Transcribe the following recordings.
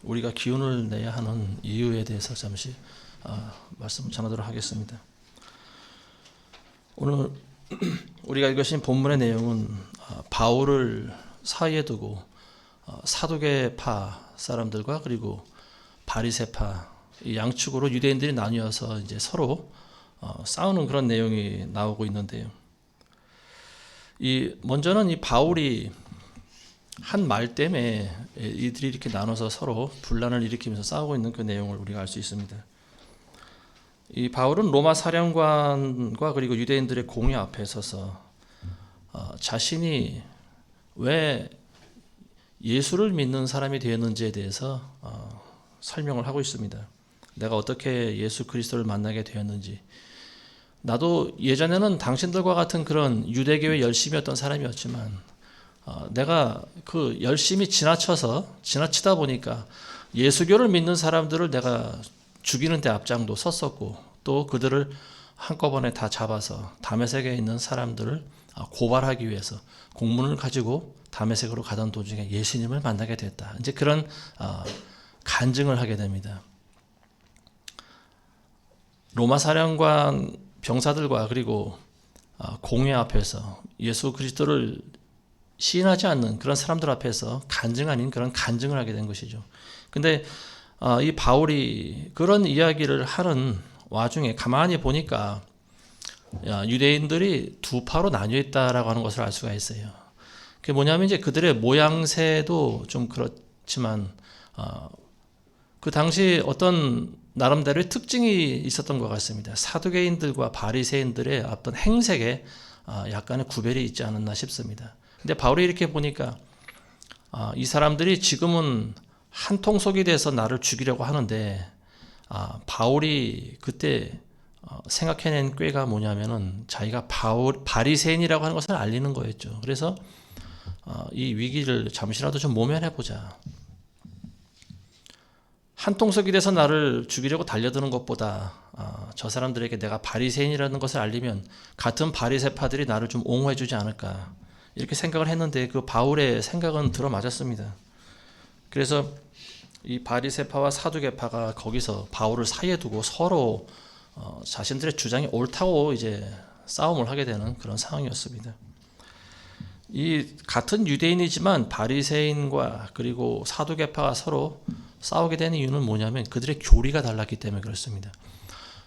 우리가 기운을 내야 하는 이유에 대해서 잠시 말씀을 전하도록 하겠습니다. 오늘 우리가 읽으신 본문의 내용은 바울을 사이에 두고 사두개파 사람들과 그리고 바리새파 이 양측으로 유대인들이 나뉘어서 이제 서로 싸우는 그런 내용이 나오고 있는데요. 먼저는 이 바울이 한 말 때문에 이들이 이렇게 나눠서 서로 분란을 일으키면서 싸우고 있는 그 내용을 우리가 알 수 있습니다. 이 바울은 로마 사령관과 그리고 유대인들의 공회 앞에 서서 자신이 왜 예수를 믿는 사람이 되었는지에 대해서 설명을 하고 있습니다. 내가 어떻게 예수 그리스도를 만나게 되었는지, 나도 예전에는 당신들과 같은 그런 유대교에 열심이었던 사람이었지만 내가 그 열심히 지나치다 보니까 예수교를 믿는 사람들을 내가 죽이는 데 앞장도 섰었고, 또 그들을 한꺼번에 다 잡아서 다메섹에 있는 사람들을 고발하기 위해서 공문을 가지고 다메섹으로 가던 도중에 예수님을 만나게 됐다. 이제 그런 간증을 하게 됩니다. 로마 사령관 병사들과 그리고 공회 앞에서 예수 그리스도를 시인하지 않는 그런 사람들 앞에서 간증 아닌 그런 간증을 하게 된 것이죠. 근데 이 바울이 그런 이야기를 하는 와중에 가만히 보니까 유대인들이 두 파로 나뉘어 있다라고 하는 것을 알 수가 있어요. 그게 뭐냐면 이제 그들의 모양새도 좀 그렇지만 그 당시 어떤 나름대로의 특징이 있었던 것 같습니다. 사두개인들과 바리새인들의 어떤 행색에 약간의 구별이 있지 않았나 싶습니다. 근데 바울이 이렇게 보니까 이 사람들이 지금은 한 통속이 돼서 나를 죽이려고 하는데 바울이 그때 생각해낸 꾀가 뭐냐면은 자기가 바리새인이라고 하는 것을 알리는 거였죠. 그래서 이 위기를 잠시라도 좀 모면해보자. 한 통속이 돼서 나를 죽이려고 달려드는 것보다 저 사람들에게 내가 바리새인이라는 것을 알리면 같은 바리새파들이 나를 좀 옹호해주지 않을까, 이렇게 생각을 했는데 그 바울의 생각은 들어맞았습니다. 그래서 이 바리새파와 사두개파가 거기서 바울을 사이에 두고 서로 자신들의 주장이 옳다고 이제 싸움을 하게 되는 그런 상황이었습니다. 이 같은 유대인이지만 바리새인과 그리고 사두개파가 서로 싸우게 되는 이유는 뭐냐면 그들의 교리가 달랐기 때문에 그렇습니다.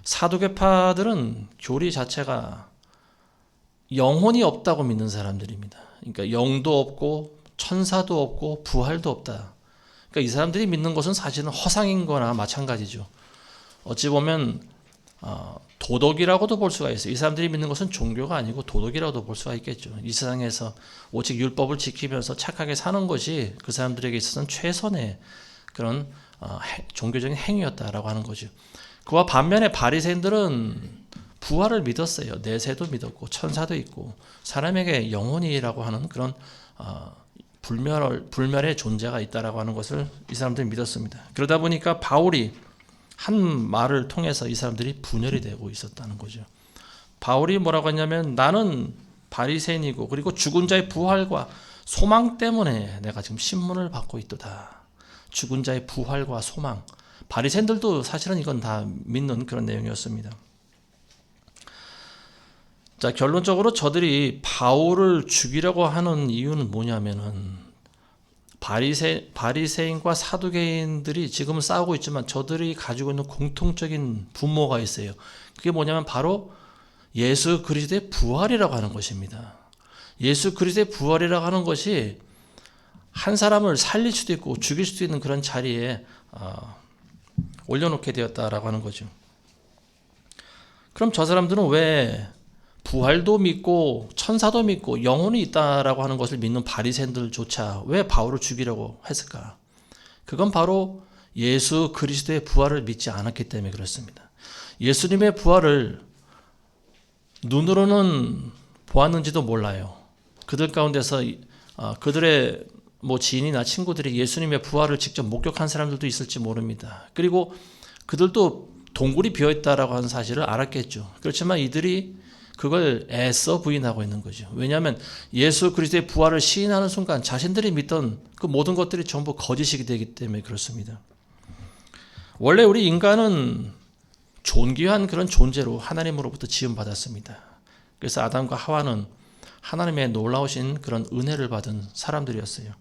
사두개파들은 교리 자체가 영혼이 없다고 믿는 사람들입니다. 그러니까 영도 없고 천사도 없고 부활도 없다. 그러니까 이 사람들이 믿는 것은 사실은 허상인 거나 마찬가지죠. 어찌 보면 도덕이라고도 볼 수가 있어요. 이 사람들이 믿는 것은 종교가 아니고 도덕이라고도 볼 수가 있겠죠. 이 세상에서 오직 율법을 지키면서 착하게 사는 것이 그 사람들에게 있어서는 최선의 그런 종교적인 행위였다라고 하는 거죠. 그와 반면에 바리새인들은 부활을 믿었어요. 내세도 믿었고 천사도 있고 사람에게 영혼이라고 하는 그런 불멸의 존재가 있다라고 하는 것을 이 사람들이 믿었습니다. 그러다 보니까 바울이 한 말을 통해서 이 사람들이 분열이 되고 있었다는 거죠. 바울이 뭐라고 했냐면 나는 바리새인이고 그리고 죽은 자의 부활과 소망 때문에 내가 지금 신문을 받고 있도다. 죽은 자의 부활과 소망. 바리새인들도 사실은 이건 다 믿는 그런 내용이었습니다. 자, 결론적으로 저들이 바울을 죽이려고 하는 이유는 뭐냐면은 바리새인과 사두개인들이 지금 싸우고 있지만 저들이 가지고 있는 공통적인 분모가 있어요. 그게 뭐냐면 바로 예수 그리스도의 부활이라고 하는 것입니다. 예수 그리스도의 부활이라고 하는 것이 한 사람을 살릴 수도 있고 죽일 수도 있는 그런 자리에 올려놓게 되었다라고 하는 거죠. 그럼 저 사람들은 왜 부활도 믿고 천사도 믿고 영혼이 있다라고 하는 것을 믿는 바리새인들조차 왜 바울을 죽이려고 했을까? 그건 바로 예수 그리스도의 부활을 믿지 않았기 때문에 그렇습니다. 예수님의 부활을 눈으로는 보았는지도 몰라요. 그들 가운데서 그들의 지인이나 친구들이 예수님의 부활을 직접 목격한 사람들도 있을지 모릅니다. 그리고 그들도 동굴이 비어있다라고 하는 사실을 알았겠죠. 그렇지만 이들이 그걸 애써 부인하고 있는 거죠. 왜냐하면 예수 그리스도의 부활을 시인하는 순간 자신들이 믿던 그 모든 것들이 전부 거짓이기 되기 때문에 그렇습니다. 원래 우리 인간은 존귀한 그런 존재로 하나님으로부터 지음받았습니다. 그래서 아담과 하와는 하나님의 놀라우신 그런 은혜를 받은 사람들이었어요.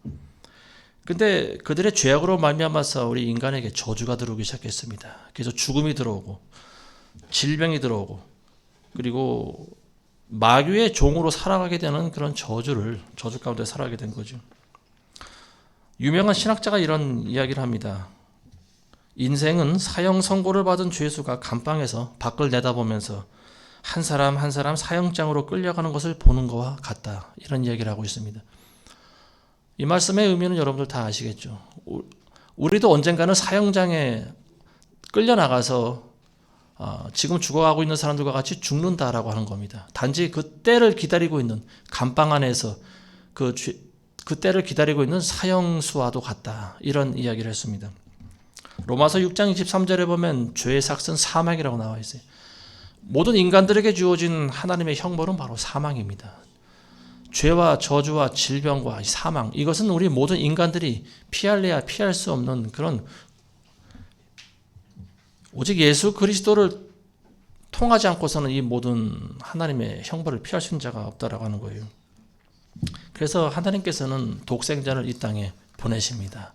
근데 그들의 죄악으로 말미암아서 우리 인간에게 저주가 들어오기 시작했습니다. 그래서 죽음이 들어오고 질병이 들어오고 그리고 마귀의 종으로 살아가게 되는 그런 저주 가운데 살아가게 된 거죠. 유명한 신학자가 이런 이야기를 합니다. 인생은 사형 선고를 받은 죄수가 감방에서 밖을 내다보면서 한 사람 한 사람 사형장으로 끌려가는 것을 보는 것과 같다. 이런 이야기를 하고 있습니다. 이 말씀의 의미는 여러분들 다 아시겠죠. 우리도 언젠가는 사형장에 끌려나가서 지금 죽어가고 있는 사람들과 같이 죽는다라고 하는 겁니다. 단지 그 때를 기다리고 있는 감방 안에서 그 때를 기다리고 있는 사형수와도 같다. 이런 이야기를 했습니다. 로마서 6장 23절에 보면 죄의 삭은 사망이라고 나와 있어요. 모든 인간들에게 주어진 하나님의 형벌은 바로 사망입니다. 죄와 저주와 질병과 사망, 이것은 우리 모든 인간들이 피할래야 피할 수 없는 그런, 오직 예수 그리스도를 통하지 않고서는 이 모든 하나님의 형벌을 피할 수 있는 자가 없다라고 하는 거예요. 그래서 하나님께서는 독생자를 이 땅에 보내십니다.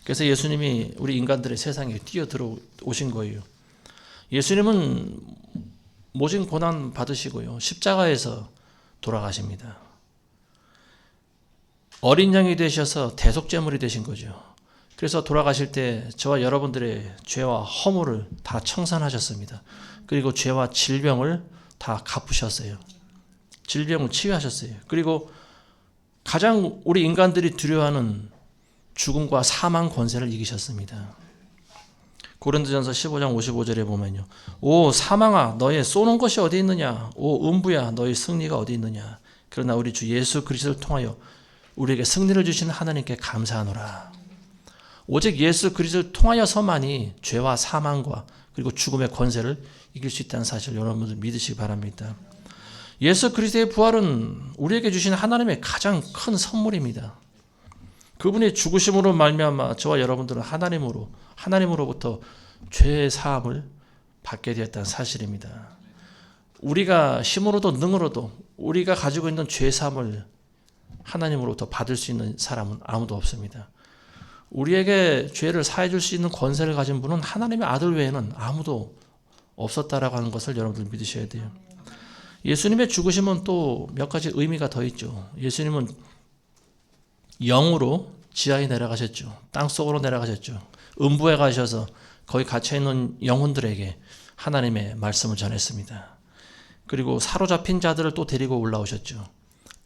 그래서 예수님이 우리 인간들의 세상에 뛰어들어오신 거예요. 예수님은 모진 고난 받으시고요. 십자가에서 돌아가십니다. 어린 양이 되셔서 대속제물이 되신 거죠. 그래서 돌아가실 때 저와 여러분들의 죄와 허물을 다 청산하셨습니다. 그리고 죄와 질병을 다 갚으셨어요. 질병을 치유하셨어요. 그리고 가장 우리 인간들이 두려워하는 죽음과 사망 권세를 이기셨습니다. 고린도전서 15장 55절에 보면요. 오 사망아 너의 쏘는 것이 어디 있느냐. 오 음부야 너의 승리가 어디 있느냐. 그러나 우리 주 예수 그리스도를 통하여 우리에게 승리를 주시는 하나님께 감사하노라. 오직 예수 그리스도를 통하여서만이 죄와 사망과 그리고 죽음의 권세를 이길 수 있다는 사실을 여러분들 믿으시기 바랍니다. 예수 그리스도의 부활은 우리에게 주신 하나님의 가장 큰 선물입니다. 그분의 죽으심으로 말미암아 저와 여러분들은 하나님으로부터 죄의 사함을 받게 되었다는 사실입니다. 우리가 힘으로도 능으로도 우리가 가지고 있는 죄의 사함을 하나님으로부터 받을 수 있는 사람은 아무도 없습니다. 우리에게 죄를 사해 줄 수 있는 권세를 가진 분은 하나님의 아들 외에는 아무도 없었다라고 하는 것을 여러분들 믿으셔야 돼요. 예수님의 죽으심은 또 몇 가지 의미가 더 있죠. 예수님은 영으로 지하에 내려가셨죠. 땅속으로 내려가셨죠. 음부에 가셔서 거기 갇혀있는 영혼들에게 하나님의 말씀을 전했습니다. 그리고 사로잡힌 자들을 또 데리고 올라오셨죠.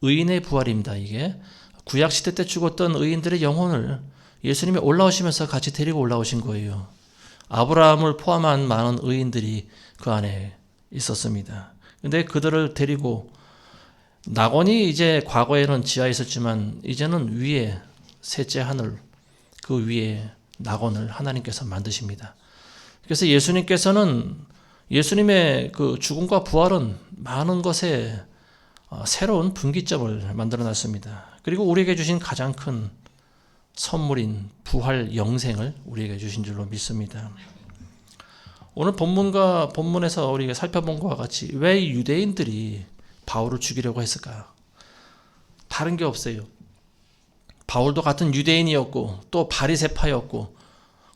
의인의 부활입니다. 이게 구약시대 때 죽었던 의인들의 영혼을 예수님이 올라오시면서 같이 데리고 올라오신 거예요. 아브라함을 포함한 많은 의인들이 그 안에 있었습니다. 근데 그들을 데리고 낙원이 이제 과거에는 지하에 있었지만 이제는 위에 셋째 하늘 그 위에 낙원을 하나님께서 만드십니다. 그래서 예수님의 그 죽음과 부활은 많은 것에 새로운 분기점을 만들어 놨습니다. 그리고 우리에게 주신 가장 큰 선물인 부활 영생을 우리에게 주신 줄로 믿습니다. 오늘 본문에서 우리가 살펴본 것과 같이 왜 유대인들이 바울을 죽이려고 했을까? 다른 게 없어요. 바울도 같은 유대인이었고 또 바리새파였고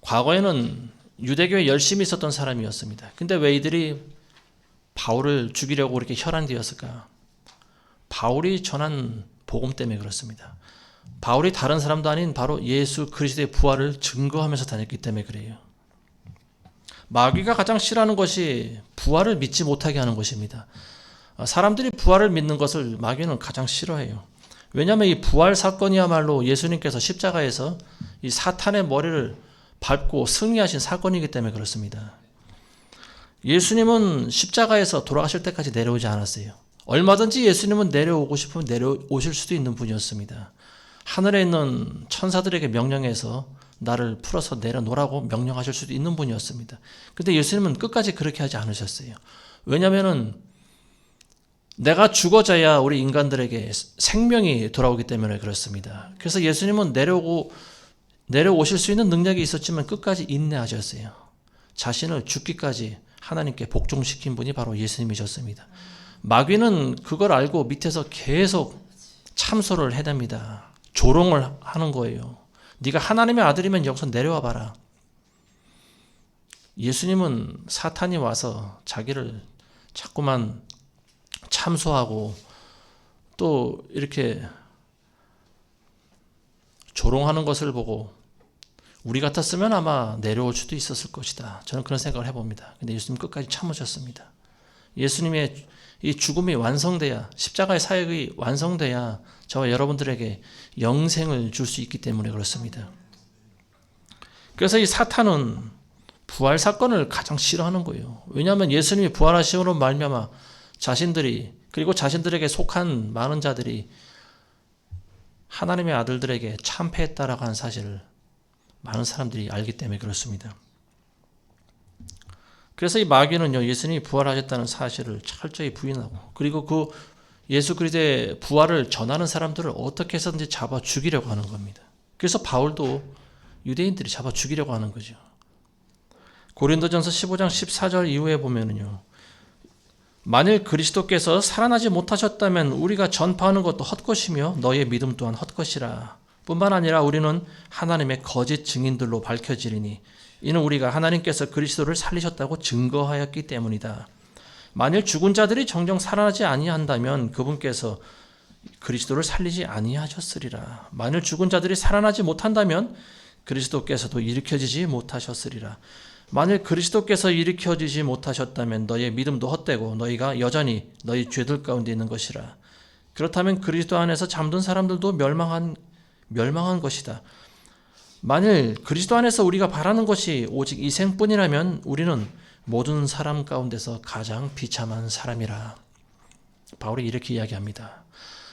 과거에는 유대교에 열심히 있었던 사람이었습니다. 근데 왜 이들이 바울을 죽이려고 그렇게 혈안되었을까? 바울이 전한 복음 때문에 그렇습니다. 바울이 다른 사람도 아닌 바로 예수 그리스도의 부활을 증거하면서 다녔기 때문에 그래요. 마귀가 가장 싫어하는 것이 부활을 믿지 못하게 하는 것입니다. 사람들이 부활을 믿는 것을 마귀는 가장 싫어해요. 왜냐하면 이 부활 사건이야말로 예수님께서 십자가에서 이 사탄의 머리를 밟고 승리하신 사건이기 때문에 그렇습니다. 예수님은 십자가에서 돌아가실 때까지 내려오지 않았어요. 얼마든지 예수님은 내려오고 싶으면 내려오실 수도 있는 분이었습니다. 하늘에 있는 천사들에게 명령해서 나를 풀어서 내려놓으라고 명령하실 수도 있는 분이었습니다. 그런데 예수님은 끝까지 그렇게 하지 않으셨어요. 왜냐하면 내가 죽어져야 우리 인간들에게 생명이 돌아오기 때문에 그렇습니다. 그래서 예수님은 내려오실 수 있는 능력이 있었지만 끝까지 인내하셨어요. 자신을 죽기까지 하나님께 복종시킨 분이 바로 예수님이셨습니다. 마귀는 그걸 알고 밑에서 계속 참소를 해댑니다. 조롱을 하는 거예요. 네가 하나님의 아들이면 여기서 내려와 봐라. 예수님은 사탄이 와서 자기를 자꾸만 참소하고 또 이렇게 조롱하는 것을 보고 우리 같았으면 아마 내려올 수도 있었을 것이다. 저는 그런 생각을 해봅니다. 근데 예수님 끝까지 참으셨습니다. 예수님의 이 죽음이 완성돼야, 십자가의 사역이 완성돼야 저와 여러분들에게 영생을 줄 수 있기 때문에 그렇습니다. 그래서 이 사탄은 부활 사건을 가장 싫어하는 거예요. 왜냐하면 예수님이 부활하심으로 말미암아 자신들이, 그리고 자신들에게 속한 많은 자들이 하나님의 아들들에게 참패했다라고 하는 사실을 많은 사람들이 알기 때문에 그렇습니다. 그래서 이 마귀는요, 예수님이 부활하셨다는 사실을 철저히 부인하고, 그리고 그 예수 그리스도의 부활을 전하는 사람들을 어떻게 해서든지 잡아 죽이려고 하는 겁니다. 그래서 바울도 유대인들이 잡아 죽이려고 하는 거죠. 고린도전서 15장 14절 이후에 보면은요, 만일 그리스도께서 살아나지 못하셨다면 우리가 전파하는 것도 헛것이며 너의 믿음 또한 헛것이라. 뿐만 아니라 우리는 하나님의 거짓 증인들로 밝혀지리니 이는 우리가 하나님께서 그리스도를 살리셨다고 증거하였기 때문이다. 만일 죽은 자들이 정녕 살아나지 아니한다면 그분께서 그리스도를 살리지 아니하셨으리라. 만일 죽은 자들이 살아나지 못한다면 그리스도께서도 일으켜지지 못하셨으리라. 만일 그리스도께서 일으켜지지 못하셨다면 너의 믿음도 헛되고 너희가 여전히 너희 죄들 가운데 있는 것이라. 그렇다면 그리스도 안에서 잠든 사람들도 멸망한 것이다. 만일 그리스도 안에서 우리가 바라는 것이 오직 이 생뿐이라면 우리는 모든 사람 가운데서 가장 비참한 사람이라. 바울이 이렇게 이야기합니다.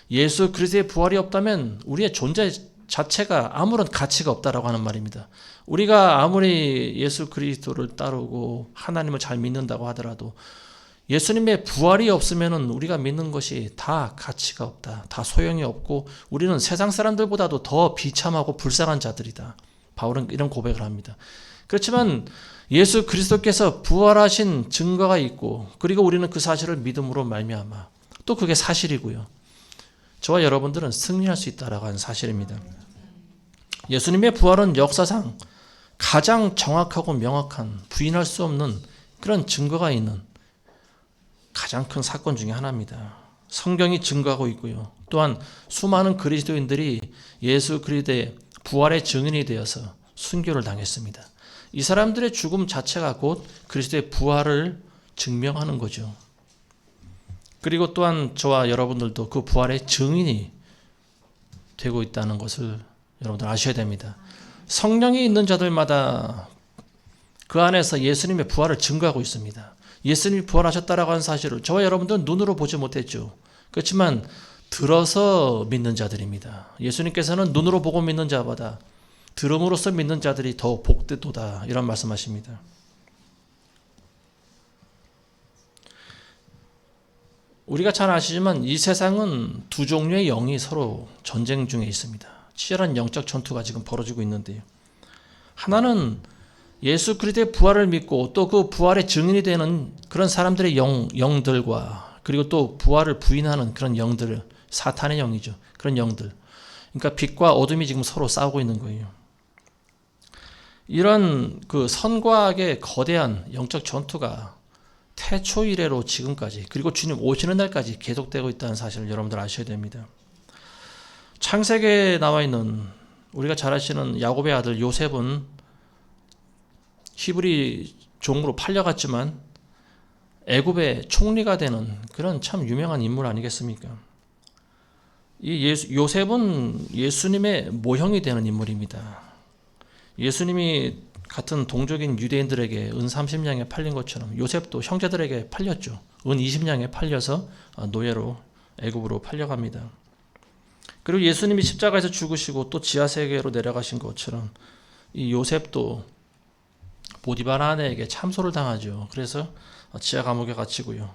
예수 그리스도의 부활이 없다면 우리의 존재 자체가 아무런 가치가 없다라고 하는 말입니다. 우리가 아무리 예수 그리스도를 따르고 하나님을 잘 믿는다고 하더라도 예수님의 부활이 없으면 우리가 믿는 것이 다 가치가 없다. 다 소용이 없고 우리는 세상 사람들보다도 더 비참하고 불쌍한 자들이다. 바울은 이런 고백을 합니다. 그렇지만 예수 그리스도께서 부활하신 증거가 있고 그리고 우리는 그 사실을 믿음으로 말미암아 또 그게 사실이고요. 저와 여러분들은 승리할 수 있다라고 하는 사실입니다. 예수님의 부활은 역사상 가장 정확하고 명확한 부인할 수 없는 그런 증거가 있는 가장 큰 사건 중에 하나입니다. 성경이 증거하고 있고요. 또한 수많은 그리스도인들이 예수 그리스도의 부활의 증인이 되어서 순교를 당했습니다. 이 사람들의 죽음 자체가 곧 그리스도의 부활을 증명하는 거죠. 그리고 또한 저와 여러분들도 그 부활의 증인이 되고 있다는 것을 여러분들 아셔야 됩니다. 성령이 있는 자들마다 그 안에서 예수님의 부활을 증거하고 있습니다. 예수님이 부활하셨다라고 하는 사실을 저와 여러분들은 눈으로 보지 못했죠. 그렇지만 들어서 믿는 자들입니다. 예수님께서는 눈으로 보고 믿는 자보다 들음으로써 믿는 자들이 더 복되도다 이런 말씀하십니다. 우리가 잘 아시지만 이 세상은 두 종류의 영이 서로 전쟁 중에 있습니다. 치열한 영적 전투가 지금 벌어지고 있는데요. 하나는 예수 그리스도의 부활을 믿고 또 그 부활의 증인이 되는 그런 사람들의 영들과 그리고 또 부활을 부인하는 그런 영들, 사탄의 영이죠. 그런 영들. 그러니까 빛과 어둠이 지금 서로 싸우고 있는 거예요. 이런 그 선과 악의 거대한 영적 전투가 태초 이래로 지금까지 그리고 주님 오시는 날까지 계속되고 있다는 사실을 여러분들 아셔야 됩니다. 창세기에 나와 있는 우리가 잘 아시는 야곱의 아들 요셉은 히브리 종으로 팔려갔지만 애굽의 총리가 되는 그런 참 유명한 인물 아니겠습니까? 이 요셉은 예수님의 모형이 되는 인물입니다. 예수님이 같은 동족인 유대인들에게 은 30냥에 팔린 것처럼 요셉도 형제들에게 팔렸죠. 은 20냥에 팔려서 노예로 애굽으로 팔려갑니다. 그리고 예수님이 십자가에서 죽으시고 또 지하세계로 내려가신 것처럼 이 요셉도 보디바라 아내에게 참소를 당하죠. 그래서 지하 감옥에 갇히고요.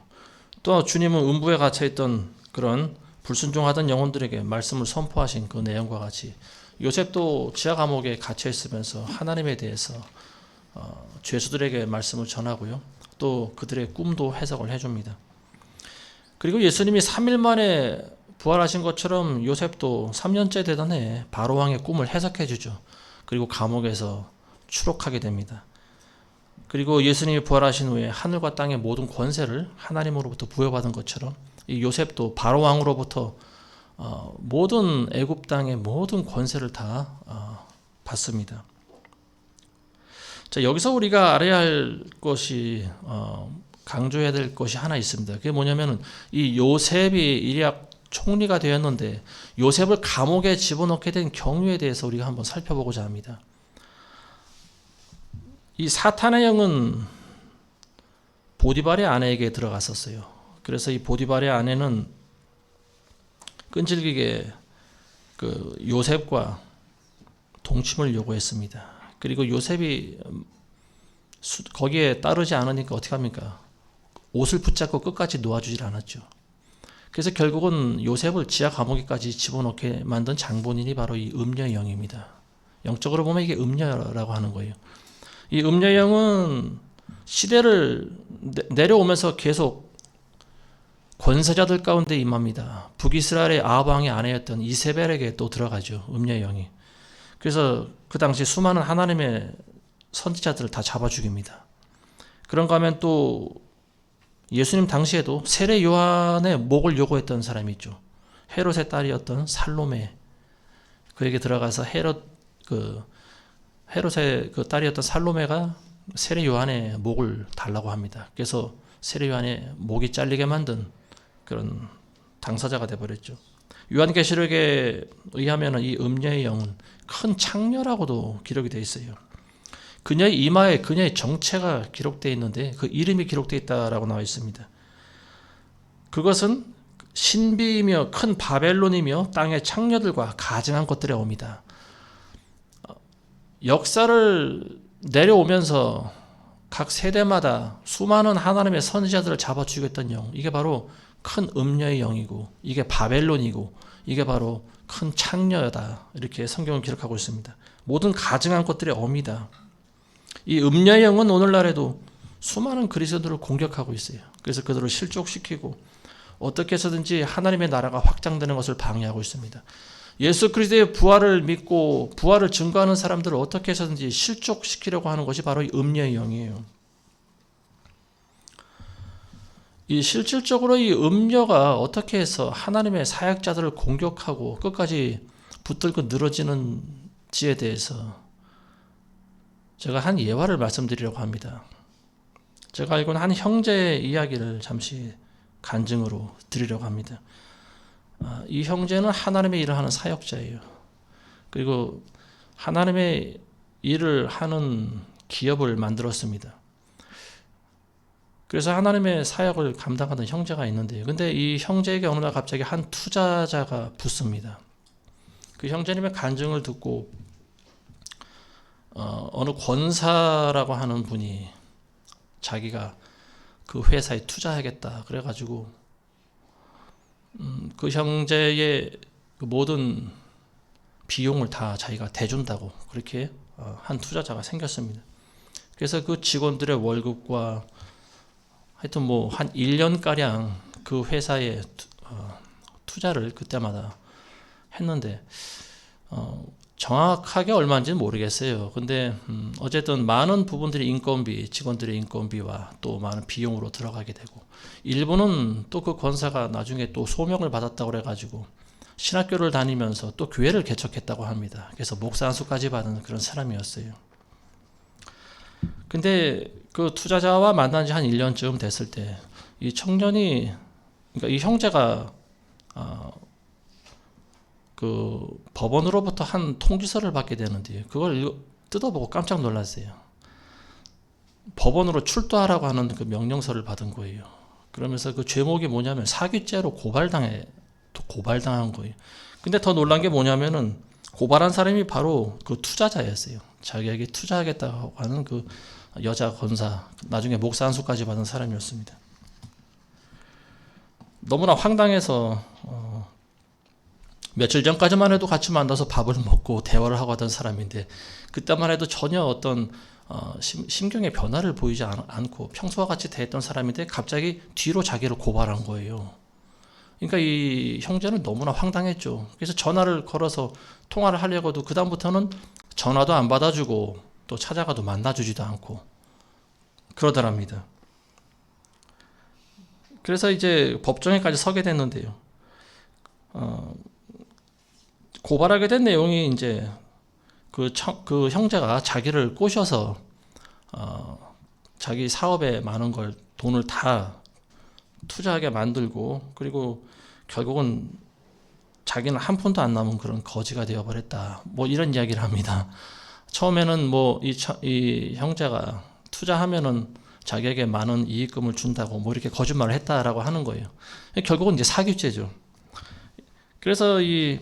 또 주님은 음부에 갇혀있던 그런 불순종하던 영혼들에게 말씀을 선포하신 그 내용과 같이 요셉도 지하 감옥에 갇혀 있으면서 하나님에 대해서 죄수들에게 말씀을 전하고요. 또 그들의 꿈도 해석을 해줍니다. 그리고 예수님이 3일 만에 부활하신 것처럼 요셉도 3년째 되던 해에 바로왕의 꿈을 해석해 주죠. 그리고 감옥에서 추록하게 됩니다. 그리고 예수님이 부활하신 후에 하늘과 땅의 모든 권세를 하나님으로부터 부여받은 것처럼 이 요셉도 바로왕으로부터 모든 애굽 땅의 모든 권세를 다 받습니다. 자, 여기서 우리가 알아야 할 것이 강조해야 될 것이 하나 있습니다. 그게 뭐냐면은 이 요셉이 이리약 총리가 되었는데 요셉을 감옥에 집어넣게 된 경위에 대해서 우리가 한번 살펴보고자 합니다. 이 사탄의 영은 보디발의 아내에게 들어갔었어요. 그래서 이 보디발의 아내는 끈질기게 그 요셉과 동침을 요구했습니다. 그리고 요셉이 거기에 따르지 않으니까 어떻게 합니까? 옷을 붙잡고 끝까지 놓아주질 않았죠. 그래서 결국은 요셉을 지하 감옥에까지 집어넣게 만든 장본인이 바로 이 음녀의 영입니다. 영적으로 보면 이게 음녀라고 하는 거예요. 이 음녀의 영은 시대를 내려오면서 계속 권세자들 가운데 임합니다. 북이스라엘의 아합 왕의 아내였던 이세벨에게 또 들어가죠. 음녀의 영이. 그래서 그 당시 수많은 하나님의 선지자들을 다 잡아 죽입니다. 그런가 하면 또 예수님 당시에도 세례 요한의 목을 요구했던 사람이 있죠. 헤롯의 딸이었던 살로메. 그에게 들어가서 헤롯의 그 딸이었던 살로메가 세례 요한의 목을 달라고 합니다. 그래서 세례 요한의 목이 잘리게 만든 그런 당사자가 되어버렸죠. 요한계시록에 의하면 이 음녀의 영은 큰 창녀라고도 기록이 되어 있어요. 그녀의 이마에 그녀의 정체가 기록되어 있는데 그 이름이 기록되어 있다라고 나와 있습니다. 그것은 신비이며 큰 바벨론이며 땅의 창녀들과 가증한 것들에 옵니다. 역사를 내려오면서 각 세대마다 수많은 하나님의 선지자들을 잡아 죽였던 영, 이게 바로 큰 음녀의 영이고 이게 바벨론이고 이게 바로 큰 창녀다, 이렇게 성경은 기록하고 있습니다. 모든 가증한 것들의 어미다. 이 음녀의 영은 오늘날에도 수많은 그리스도들을 공격하고 있어요. 그래서 그들을 실족시키고 어떻게 해서든지 하나님의 나라가 확장되는 것을 방해하고 있습니다. 예수 그리스도의 부활을 믿고 부활을 증거하는 사람들을 어떻게 해서든지 실족시키려고 하는 것이 바로 이 음녀의 영이에요. 이 실질적으로 이 음녀가 어떻게 해서 하나님의 사역자들을 공격하고 끝까지 붙들고 늘어지는지에 대해서 제가 한 예화를 말씀드리려고 합니다. 제가 알고 있는 한 형제의 이야기를 잠시 간증으로 드리려고 합니다. 이 형제는 하나님의 일을 하는 사역자예요. 그리고 하나님의 일을 하는 기업을 만들었습니다. 그래서 하나님의 사역을 감당하는 형제가 있는데요. 근데 이 형제에게 어느 날 갑자기 한 투자자가 붙습니다. 그 형제님의 간증을 듣고 어느 권사라고 하는 분이 자기가 그 회사에 투자하겠다 그래가지고 그 형제의 그 모든 비용을 다 자기가 대준다고 그렇게 한 투자자가 생겼습니다. 그래서 그 직원들의 월급과 하여튼 뭐 한 1년가량 그 회사에 투자를 그때마다 했는데 정확하게 얼마인지는 모르겠어요. 근데 어쨌든 많은 부분들이 인건비, 직원들의 인건비와 또 많은 비용으로 들어가게 되고 일부는 또 그 권사가 나중에 또 소명을 받았다고 그래가지고 신학교를 다니면서 또 교회를 개척했다고 합니다. 그래서 목사 안수까지 받은 그런 사람이었어요. 근데 그 투자자와 만난 지 한 1년쯤 됐을 때 이 청년이, 그러니까 이 형제가 그 법원으로부터 한 통지서를 받게 되는데 그걸 뜯어보고 깜짝 놀랐어요. 법원으로 출두하라고 하는 그 명령서를 받은 거예요. 그러면서 그 죄목이 뭐냐면 사기죄로 고발당한 거예요. 근데 더 놀란 게 뭐냐면은 고발한 사람이 바로 그 투자자였어요. 자기에게 투자하겠다고 하는 그 여자 권사, 나중에 목사 안수까지 받은 사람이었습니다. 너무나 황당해서 며칠 전까지만 해도 같이 만나서 밥을 먹고 대화를 하고 하던 사람인데 그때만 해도 전혀 어떤 심경의 변화를 보이지 않고 평소와 같이 대했던 사람인데 갑자기 뒤로 자기를 고발한 거예요. 그러니까 이 형제는 너무나 황당했죠. 그래서 전화를 걸어서 통화를 하려고도 그다음부터는 전화도 안 받아주고 또 찾아가도 만나주지도 않고 그러더랍니다. 그래서 이제 법정에까지 서게 됐는데요. 고발하게 된 내용이 이제 그 형제가 자기를 꼬셔서 자기 사업에 많은 걸 돈을 다 투자하게 만들고 그리고 결국은 자기는 한 푼도 안 남은 그런 거지가 되어버렸다. 뭐 이런 이야기를 합니다. 처음에는 뭐 이 형제가 투자하면은 자기에게 많은 이익금을 준다고 뭐 이렇게 거짓말을 했다라고 하는 거예요. 결국은 이제 사기죄죠. 그래서 이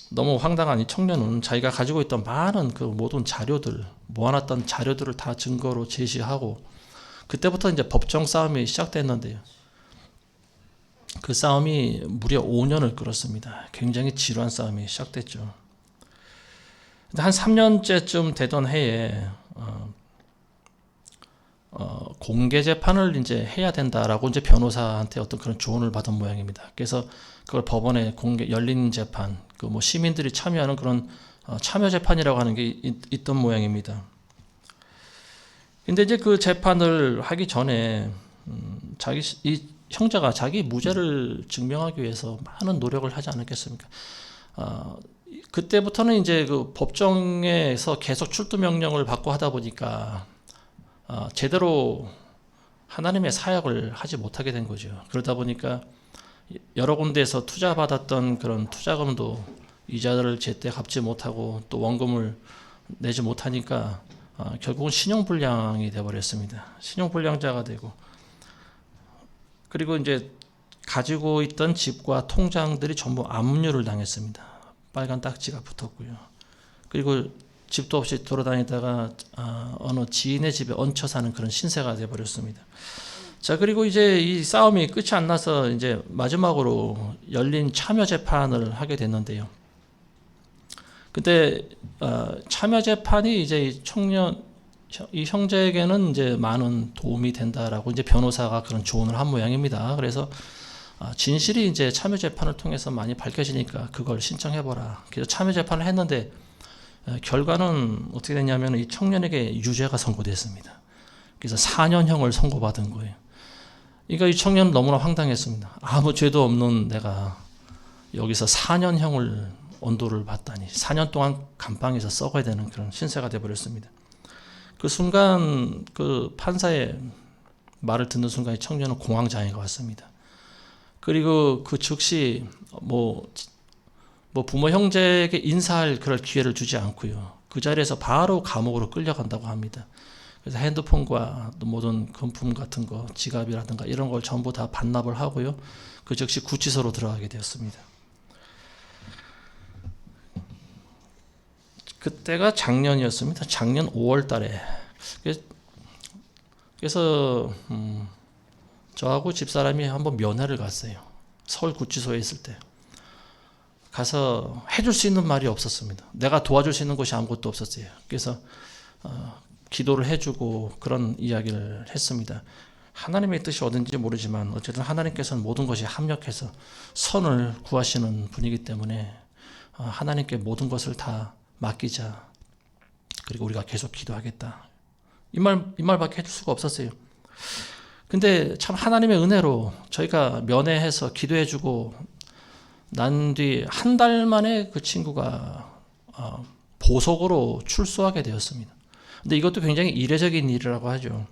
너무 황당한 이 청년은 자기가 가지고 있던 많은 그 모든 자료들, 모아놨던 자료들을 다 증거로 제시하고 그때부터 이제 법정 싸움이 시작됐는데요. 그 싸움이 무려 5년을 끌었습니다. 굉장히 지루한 싸움이 시작됐죠. 한 3년째쯤 되던 해에 공개 재판을 이제 해야 된다라고 이제 변호사한테 어떤 그런 조언을 받은 모양입니다. 그래서 그걸 법원에 열린 재판, 그 뭐 시민들이 참여하는 그런 참여 재판이라고 하는 게 있던 모양입니다. 근데 이제 그 재판을 하기 전에 이 형제가 자기 무죄를 증명하기 위해서 많은 노력을 하지 않았겠습니까? 그때부터는 이제 그 법정에서 계속 출두 명령을 받고 하다 보니까 제대로 하나님의 사역을 하지 못하게 된 거죠. 그러다 보니까 여러 군데에서 투자받았던 그런 투자금도 이자를 제때 갚지 못하고 또 원금을 내지 못하니까 결국은 신용불량이 되어버렸습니다. 신용불량자가 되고 그리고 이제 가지고 있던 집과 통장들이 전부 압류를 당했습니다. 빨간 딱지가 붙었고요. 그리고 집도 없이 돌아다니다가 어느 지인의 집에 얹혀 사는 그런 신세가 되어버렸습니다. 자, 그리고 이제 이 싸움이 끝이 안 나서 이제 마지막으로 열린 참여 재판을 하게 됐는데요. 근데 참여 재판이 이제 이 형제에게는 이제 많은 도움이 된다라고 이제 변호사가 그런 조언을 한 모양입니다. 그래서 진실이 이제 참여 재판을 통해서 많이 밝혀지니까 그걸 신청해보라. 그래서 참여 재판을 했는데 결과는 어떻게 됐냐면 이 청년에게 유죄가 선고됐습니다. 그래서 4년형을 선고받은 거예요. 그러니까 이 청년은 너무나 황당했습니다. 아무 죄도 없는 내가 여기서 4년형을 언도를 받다니 4년 동안 감방에서 썩어야 되는 그런 신세가 되어버렸습니다. 그 순간 그 판사의 말을 듣는 순간 이 청년은 공황장애가 왔습니다. 그리고 그 즉시 뭐 부모 형제에게 인사할 그럴 기회를 주지 않고요. 그 자리에서 바로 감옥으로 끌려간다고 합니다. 그래서 핸드폰과 또 모든 금품 같은 거, 지갑이라든가 이런 걸 전부 다 반납을 하고요. 그 즉시 구치소로 들어가게 되었습니다. 그때가 작년이었습니다. 작년 5월 달에. 그래서 저하고 집사람이 한번 면회를 갔어요. 서울 구치소에 있을 때. 가서 해줄 수 있는 말이 없었습니다. 내가 도와줄 수 있는 곳이 아무것도 없었어요. 그래서 기도를 해주고 그런 이야기를 했습니다. 하나님의 뜻이 어딘지 모르지만 어쨌든 하나님께서는 모든 것이 합력해서 선을 구하시는 분이기 때문에 하나님께 모든 것을 다 맡기자. 그리고 우리가 계속 기도하겠다. 이 말밖에 해줄 수가 없었어요. 근데 참 하나님의 은혜로 저희가 면회해서 기도해주고 난 뒤 한 달 만에 그 친구가 보석으로 출소하게 되었습니다. 근데 이것도 굉장히 이례적인 일이라고 하죠.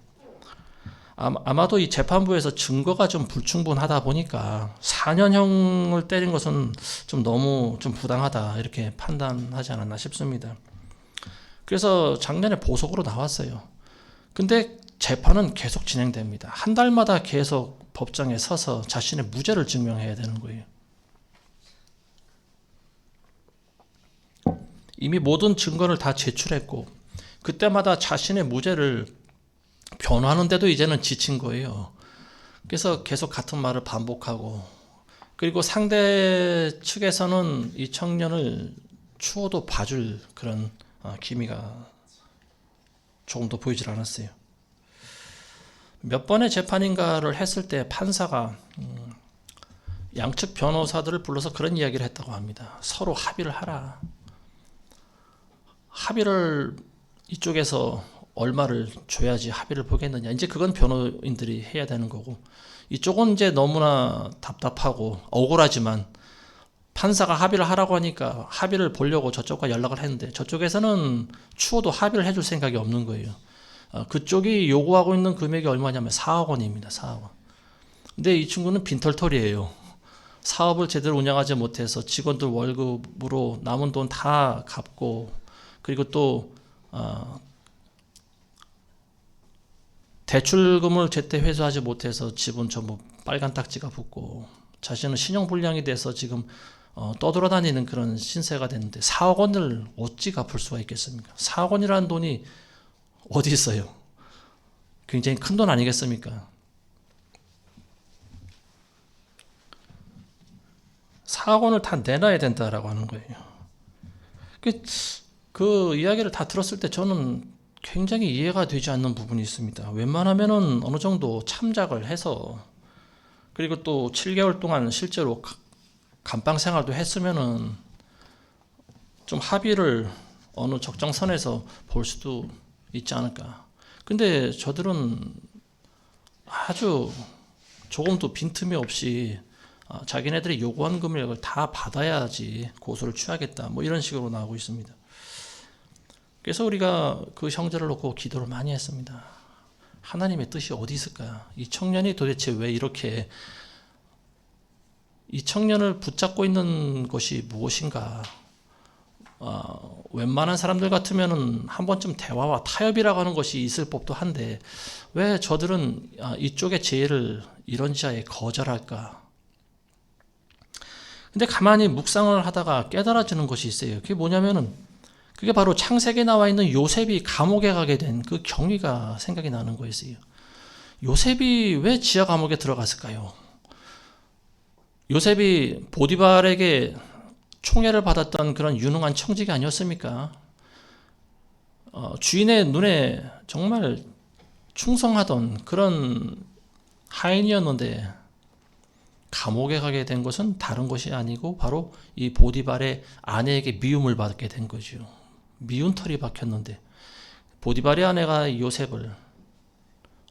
아마도 이 재판부에서 증거가 좀 불충분하다 보니까 4년형을 때린 것은 좀 너무 좀 부당하다 이렇게 판단하지 않았나 싶습니다. 그래서 작년에 보석으로 나왔어요. 근데 재판은 계속 진행됩니다. 한 달마다 계속 법정에 서서 자신의 무죄를 증명해야 되는 거예요. 이미 모든 증거를 다 제출했고 그때마다 자신의 무죄를 변호하는데도 이제는 지친 거예요. 그래서 계속 같은 말을 반복하고 그리고 상대 측에서는 이 청년을 추호도 봐줄 그런 기미가 조금도 보이질 않았어요. 몇 번의 재판인가를 했을 때 판사가 양측 변호사들을 불러서 그런 이야기를 했다고 합니다. 서로 합의를 하라. 합의를 이쪽에서 얼마를 줘야지 합의를 보겠느냐. 이제 그건 변호인들이 해야 되는 거고, 이쪽은 이제 너무나 답답하고 억울하지만 판사가 합의를 하라고 하니까 합의를 보려고 저쪽과 연락을 했는데 저쪽에서는 추호도 합의를 해줄 생각이 없는 거예요. 그쪽이 요구하고 있는 금액이 얼마냐면 4억 원입니다. 4억 원. 근데 이 친구는 빈털털이에요. 사업을 제대로 운영하지 못해서 직원들 월급으로 남은 돈 다 갚고, 그리고 또 대출금을 제때 회수하지 못해서 집은 전부 빨간 딱지가 붙고, 자신은 신용불량이 돼서 지금 떠돌아다니는 그런 신세가 됐는데 4억 원을 어찌 갚을 수가 있겠습니까? 4억 원이라는 돈이 어디 있어요? 굉장히 큰 돈 아니겠습니까? 4억 원을 다 내놔야 된다라고 하는 거예요. 그 이야기를 다 들었을 때 저는 굉장히 이해가 되지 않는 부분이 있습니다. 웬만하면은 어느 정도 참작을 해서, 그리고 또 7개월 동안 실제로 감방 생활도 했으면은 좀 합의를 어느 적정선에서 볼 수도 있지 않을까. 근데 저들은 아주 조금도 빈틈이 없이 자기네들이 요구한 금액을 다 받아야지 고소를 취하겠다, 뭐 이런 식으로 나오고 있습니다. 그래서 우리가 그 형제를 놓고 기도를 많이 했습니다. 하나님의 뜻이 어디 있을까? 이 청년이 도대체 왜 이렇게, 이 청년을 붙잡고 있는 것이 무엇인가? 웬만한 사람들 같으면은 한 번쯤 대화와 타협이라고 하는 것이 있을 법도 한데 왜 저들은 이쪽의 제의를 이런지하에 거절할까? 근데 가만히 묵상을 하다가 깨달아지는 것이 있어요. 그게 뭐냐면은, 그게 바로 창세기에 나와 있는 요셉이 감옥에 가게 된 그 경위가 생각이 나는 거였어요. 요셉이 왜 지하 감옥에 들어갔을까요? 요셉이 보디발에게 총애를 받았던 그런 유능한 청지기 아니었습니까? 주인의 눈에 정말 충성하던 그런 하인이었는데 감옥에 가게 된 것은 다른 것이 아니고 바로 이 보디발의 아내에게 미움을 받게 된 거죠. 미운 털이 박혔는데 보디발의 아내가 요셉을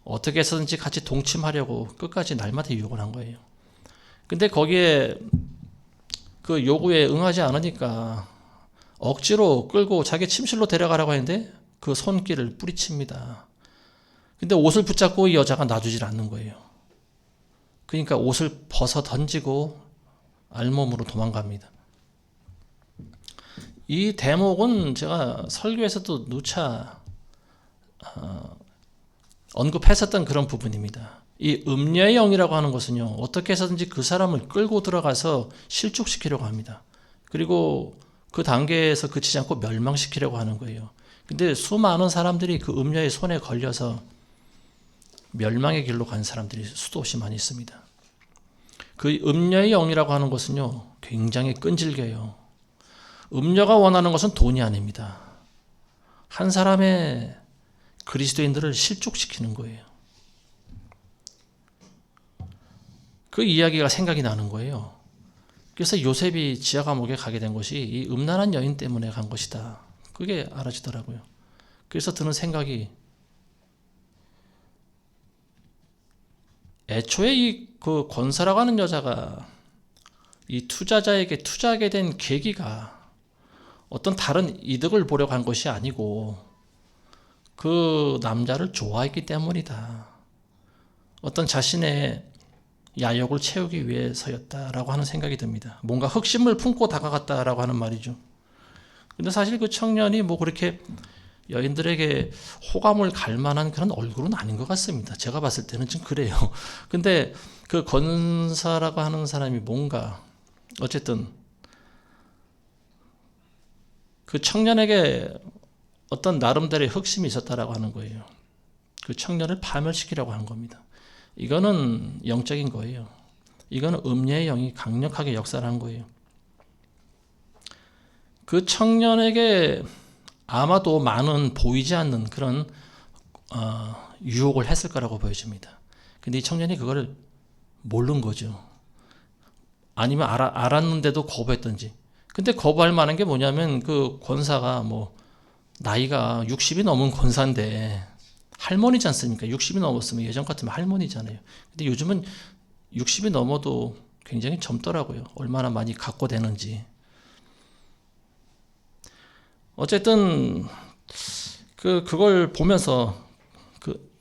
어떻게 해서든지 같이 동침하려고 끝까지 날마다 유혹을 한 거예요. 근데 거기에 그 요구에 응하지 않으니까 억지로 끌고 자기 침실로 데려가라고 하는데 그 손길을 뿌리칩니다. 근데 옷을 붙잡고 이 여자가 놔주질 않는 거예요. 그러니까 옷을 벗어 던지고 알몸으로 도망갑니다. 이 대목은 제가 설교에서도 누차 언급했었던 그런 부분입니다. 이 음녀의 영이라고 하는 것은요, 어떻게 해서든지 그 사람을 끌고 들어가서 실족시키려고 합니다. 그리고 그 단계에서 그치지 않고 멸망시키려고 하는 거예요. 근데 수많은 사람들이 그 음녀의 손에 걸려서 멸망의 길로 간 사람들이 수도 없이 많이 있습니다. 그 음녀의 영이라고 하는 것은요, 굉장히 끈질겨요. 음녀가 원하는 것은 돈이 아닙니다. 한 사람의 그리스도인들을 실족시키는 거예요. 그 이야기가 생각이 나는 거예요. 그래서 요셉이 지하 감옥에 가게 된 것이 이 음란한 여인 때문에 간 것이다. 그게 알아지더라고요. 그래서 드는 생각이, 애초에 이 그 권사라고 하는 여자가 이 투자자에게 투자하게 된 계기가 어떤 다른 이득을 보려고 한 것이 아니고 그 남자를 좋아했기 때문이다. 어떤 자신의 야욕을 채우기 위해서였다라고 하는 생각이 듭니다. 뭔가 흑심을 품고 다가갔다라고 하는 말이죠. 근데 사실 그 청년이 뭐 그렇게 여인들에게 호감을 갈 만한 그런 얼굴은 아닌 것 같습니다. 제가 봤을 때는 좀 그래요. 근데 그 권사라고 하는 사람이 뭔가 어쨌든 그 청년에게 어떤 나름대로의 흑심이 있었다라고 하는 거예요. 그 청년을 파멸시키려고 한 겁니다. 이거는 영적인 거예요. 이거는 음녀의 영이 강력하게 역사를 한 거예요. 그 청년에게 아마도 많은 보이지 않는 그런 유혹을 했을 거라고 보여집니다. 근데 이 청년이 그걸 모른 거죠. 아니면 알았는데도 거부했던지. 근데 거부할 만한 게 뭐냐면 그 권사가 뭐 나이가 60이 넘은 권사인데 할머니지 않습니까? 60이 넘었으면 예전 같으면 할머니잖아요. 근데 요즘은 60이 넘어도 굉장히 젊더라고요. 얼마나 많이 각고되는지. 어쨌든 그걸 보면서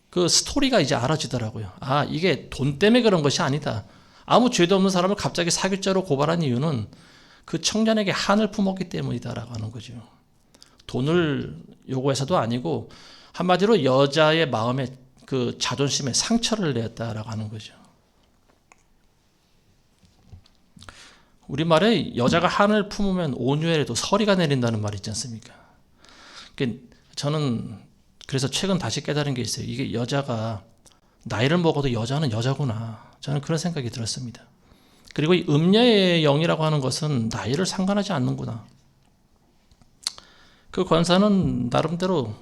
그 스토리가 이제 알아지더라고요. 아, 이게 돈 때문에 그런 것이 아니다. 아무 죄도 없는 사람을 갑자기 사기죄로 고발한 이유는 그 청년에게 한을 품었기 때문이다라고 하는 거죠. 돈을 요구해서도 아니고 한마디로 여자의 마음에 그 자존심에 상처를 냈다라고 하는 거죠. 우리말에 여자가 한을 품으면 온유에도 서리가 내린다는 말이 있지 않습니까? 저는 그래서 최근 다시 깨달은 게 있어요. 이게 여자가 나이를 먹어도 여자는 여자구나. 저는 그런 생각이 들었습니다. 그리고 이 음녀의 영이라고 하는 것은 나이를 상관하지 않는구나. 그 권사는 나름대로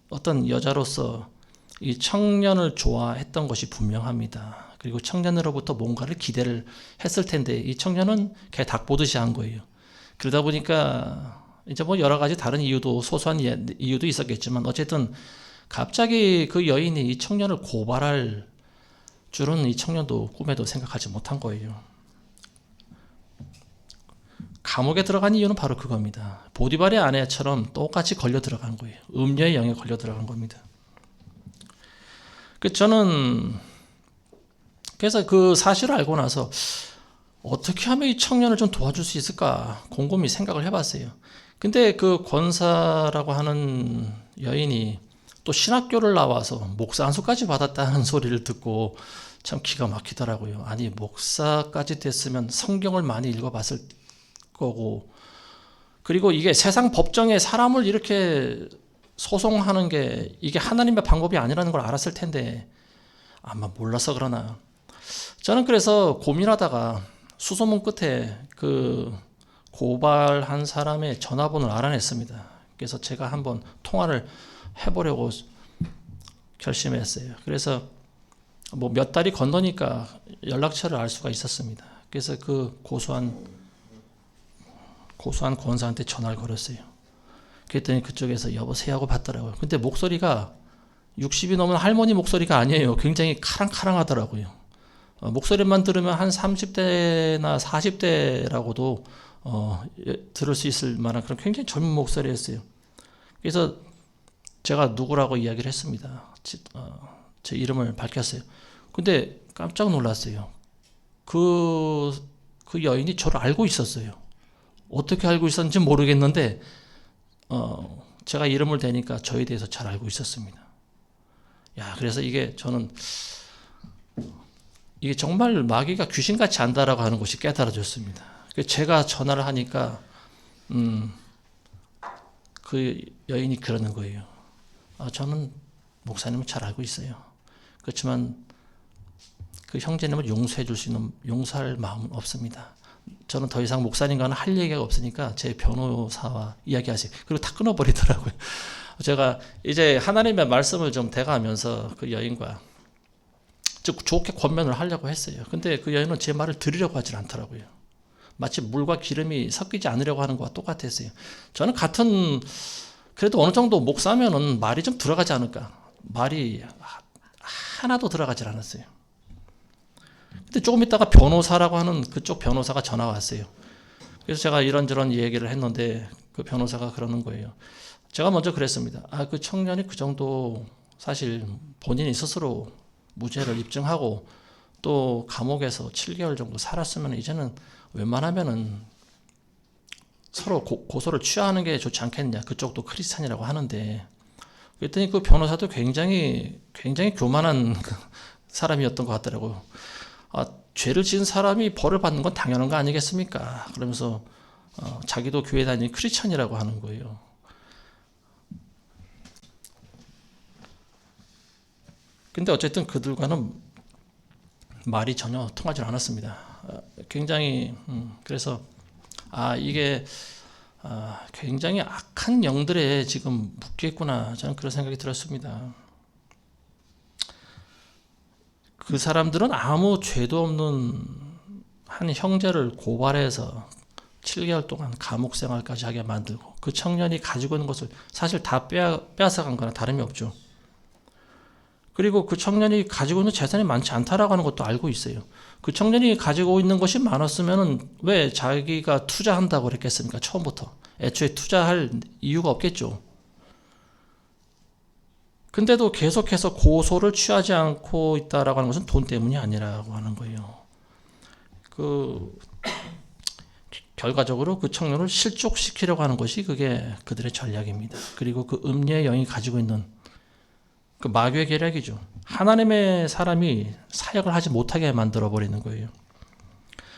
어떤 여자로서 이 청년을 좋아했던 것이 분명합니다. 그리고 청년으로부터 뭔가를 기대를 했을 텐데 이 청년은 개 닭 보듯이 한 거예요. 그러다 보니까 이제 뭐 여러 가지 다른 이유도 소소한 이유도 있었겠지만 어쨌든 갑자기 그 여인이 이 청년을 고발할 줄은 이 청년도 꿈에도 생각하지 못한 거예요. 감옥에 들어간 이유는 바로 그겁니다. 보디발의 아내처럼 똑같이 걸려 들어간 거예요. 음녀의 영에 걸려 들어간 겁니다. 저는 그래서 그 사실을 알고 나서 어떻게 하면 이 청년을 좀 도와줄 수 있을까 곰곰이 생각을 해봤어요. 근데 그 권사라고 하는 여인이 또 신학교를 나와서 목사 안수까지 받았다는 소리를 듣고 참 기가 막히더라고요. 아니 목사까지 됐으면 성경을 많이 읽어봤을 거고, 그리고 이게 세상 법정에 사람을 이렇게 소송하는 게 이게 하나님의 방법이 아니라는 걸 알았을 텐데 아마 몰라서 그러나. 저는 그래서 고민하다가 수소문 끝에 그 고발한 사람의 전화번호를 알아냈습니다. 그래서 제가 한번 통화를 해보려고 결심했어요. 그래서 뭐 몇 달이 건너니까 연락처를 알 수가 있었습니다. 그래서 그 고소한 권사한테 전화를 걸었어요. 그랬더니 그쪽에서 여보세요 하고 받더라고요. 근데 목소리가 60이 넘은 할머니 목소리가 아니에요. 굉장히 카랑카랑하더라고요. 목소리만 들으면 한 30대나 40대라고도 들을 수 있을 만한 그런 굉장히 젊은 목소리였어요. 그래서 제가 누구라고 이야기를 했습니다. 제 이름을 밝혔어요. 근데 깜짝 놀랐어요. 그 여인이 저를 알고 있었어요. 어떻게 알고 있었는지 모르겠는데 제가 이름을 대니까 저에 대해서 잘 알고 있었습니다. 그래서 저는 이게 정말 마귀가 귀신같이 안다라고 하는 것이 깨달아졌습니다. 제가 전화를 하니까 그 여인이 그러는 거예요. 저는 목사님을 잘 알고 있어요. 그렇지만 그 형제님을 용서해 줄 수 있는 용서할 마음은 없습니다. 저는 더 이상 목사님과는 할 얘기가 없으니까 제 변호사와 이야기하세요. 그리고 다 끊어버리더라고요. 제가 이제 하나님의 말씀을 좀 대가하면서 그 여인과 좋게 권면을 하려고 했어요. 근데 그 여인은 제 말을 들으려고 하질 않더라고요. 마치 물과 기름이 섞이지 않으려고 하는 것과 똑같았어요. 저는 그래도 어느 정도 목사면은 말이 좀 들어가지 않을까. 말이 하나도 들어가질 않았어요. 근데 조금 있다가 변호사라고 하는 그쪽 변호사가 전화가 왔어요. 그래서 제가 이런저런 얘기를 했는데 그 변호사가 그러는 거예요. 제가 먼저 그랬습니다. 그 청년이 그 정도 사실 본인이 스스로 무죄를 입증하고 또 감옥에서 7개월 정도 살았으면 이제는 웬만하면은 서로 고소를 취하하는 게 좋지 않겠냐. 그쪽도 크리스찬이라고 하는데. 그랬더니 그 변호사도 굉장히 교만한 사람이었던 것 같더라고요. 죄를 지은 사람이 벌을 받는 건 당연한 거 아니겠습니까? 그러면서 자기도 교회 다니는 크리스찬이라고 하는 거예요. 근데 어쨌든 그들과는 말이 전혀 통하지 않았습니다. 굉장히 그래서 이게 굉장히 악한 영들에 지금 묶여 있구나, 저는 그런 생각이 들었습니다. 그 사람들은 아무 죄도 없는 한 형제를 고발해서 7개월 동안 감옥 생활까지 하게 만들고 그 청년이 가지고 있는 것을 사실 다 빼앗아간 거나 다름이 없죠. 그리고 그 청년이 가지고 있는 재산이 많지 않다라고 하는 것도 알고 있어요. 그 청년이 가지고 있는 것이 많았으면 왜 자기가 투자한다고 그랬겠습니까? 처음부터. 애초에 투자할 이유가 없겠죠. 근데도 계속해서 고소를 취하지 않고 있다라고 하는 것은 돈 때문이 아니라고 하는 거예요. 결과적으로 그 청년을 실족시키려고 하는 것이 그게 그들의 전략입니다. 그리고 그 음녀의 영이 가지고 있는 그 마귀의 계략이죠. 하나님의 사람이 사역을 하지 못하게 만들어 버리는 거예요.